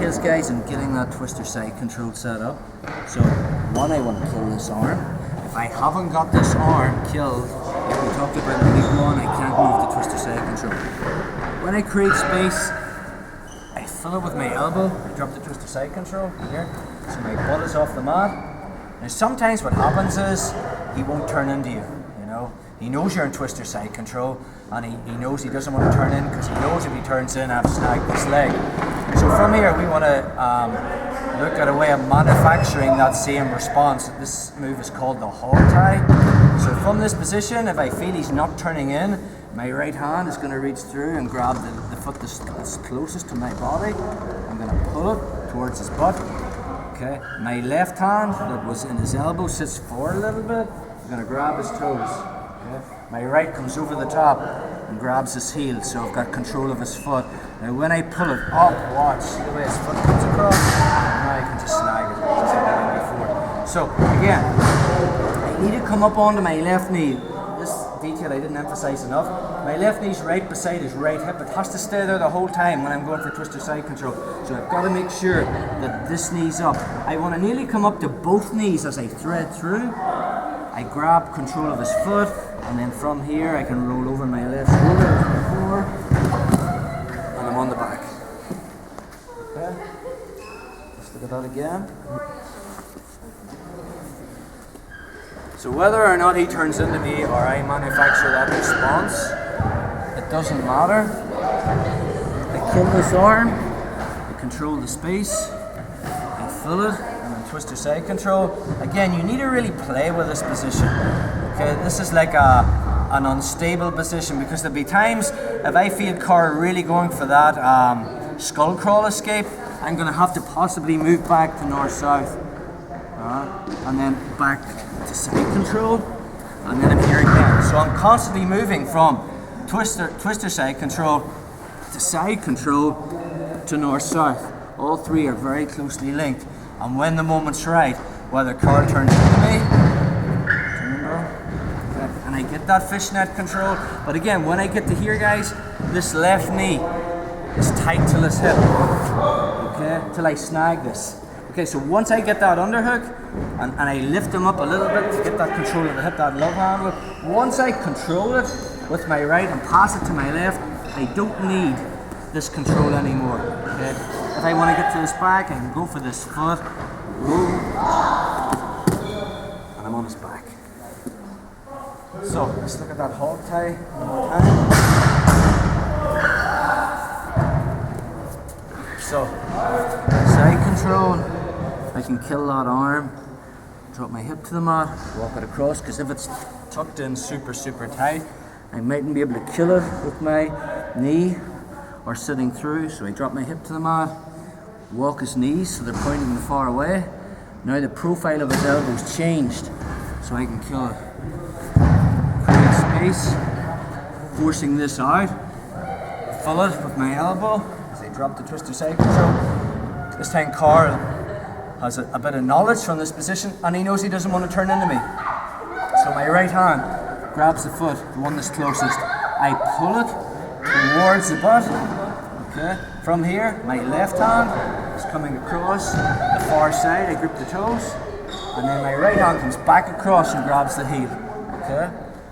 details, guys, in getting that twister side control set up. So, one, I want to kill this arm. If I haven't got this arm killed, like we talked about in week 1, I can't move the twister side control. When I create space, I fill it with my elbow, I drop the twister side control here, so my butt is off the mat. Now sometimes what happens is, he won't turn into you, you know. He knows you're in twister side control, and he knows he doesn't want to turn in, because he knows if he turns in, I've snagged this leg. So from here, we want to look at a way of manufacturing that same response. This move is called the hog tie. So from this position, if I feel he's not turning in, my right hand is going to reach through and grab the foot that's closest to my body. I'm going to pull it towards his butt. Okay. My left hand that was in his elbow sits forward a little bit. I'm going to grab his toes. Okay. My right comes over the top and grabs his heel, so I've got control of his foot. Now when I pull it up, watch, see the way his foot comes across? Now I can just snag it, just like I did before. So again, I need to come up onto my left knee. This detail I didn't emphasize enough. My left knee's right beside his right hip. It has to stay there the whole time when I'm going for twister side control. So I've got to make sure that this knee's up. I want to nearly come up to both knees as I thread through. I grab control of his foot, and then from here I can roll over my left shoulder as before, and I'm on the back. Okay, let's look at that again. So whether or not he turns into me or I manufacture that response, it doesn't matter. I kill this arm, I control the space, I fill it, twister side control. Again, you need to really play with this position. Okay, this is like an unstable position, because there'll be times if I feel Car really going for that skull crawl escape, I'm going to have to possibly move back to north-south, and then back to side control, and then I'm here again. So I'm constantly moving from twister side control to side control to north-south. All three are very closely linked. And when the moment's right, whether Carl turns into me, and I get that fishnet control. But again, when I get to here, guys, this left knee is tight till his hip, okay, till I snag this. Okay, so once I get that underhook, and I lift him up a little bit to get that control of the hip, that love handle, once I control it with my right and pass it to my left, I don't need this control anymore, okay? If I want to get to his back, I can go for this foot, roll, and I'm on his back. So, let's look at that hog tie one more time. So, side control, I can kill that arm, drop my hip to the mat, walk it across, because if it's tucked in super tight, I mightn't be able to kill it with my knee or sitting through. So I drop my hip to the mat, walk his knees so they're pointing far away. Now the profile of his elbow's changed, so I can kill it. Create space, forcing this out, fill it with my elbow as I drop the twister side control. This time Carl has a bit of knowledge from this position, and he knows he doesn't want to turn into me. So my right hand grabs the foot, the one that's closest. I pull it towards the butt. Okay. From here, my left hand is coming across the far side. I grip the toes, and then my right hand comes back across and grabs the heel. Okay.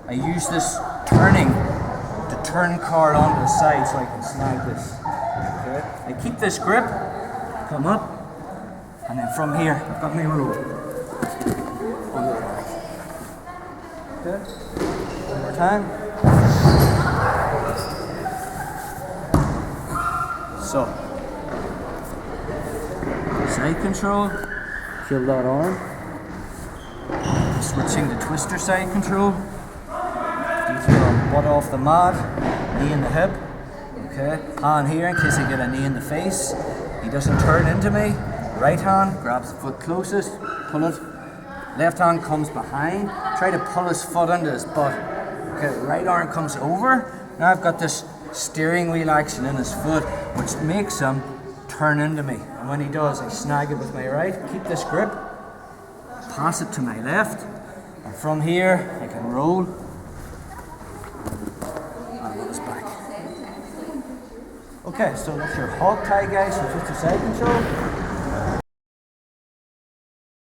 I use this turning to turn Carl onto the side so I can snag this. Okay. I keep this grip, come up, and then from here, I've got my rope on the back. Okay. One more time. So, side control, kill that arm. Switching to twister side control. Detail butt off the mat, knee in the hip. Okay, hand here in case I get a knee in the face. He doesn't turn into me. Right hand grabs the foot closest, pull it. Left hand comes behind. Try to pull his foot under his butt. Okay, right arm comes over. Now I've got this steering wheel action in his foot, which makes him turn into me. And when he does, I snag it with my right, keep this grip, pass it to my left, and from here I can roll, and I'm on his back. Okay, so that's your hog tie, guys, for twister side control.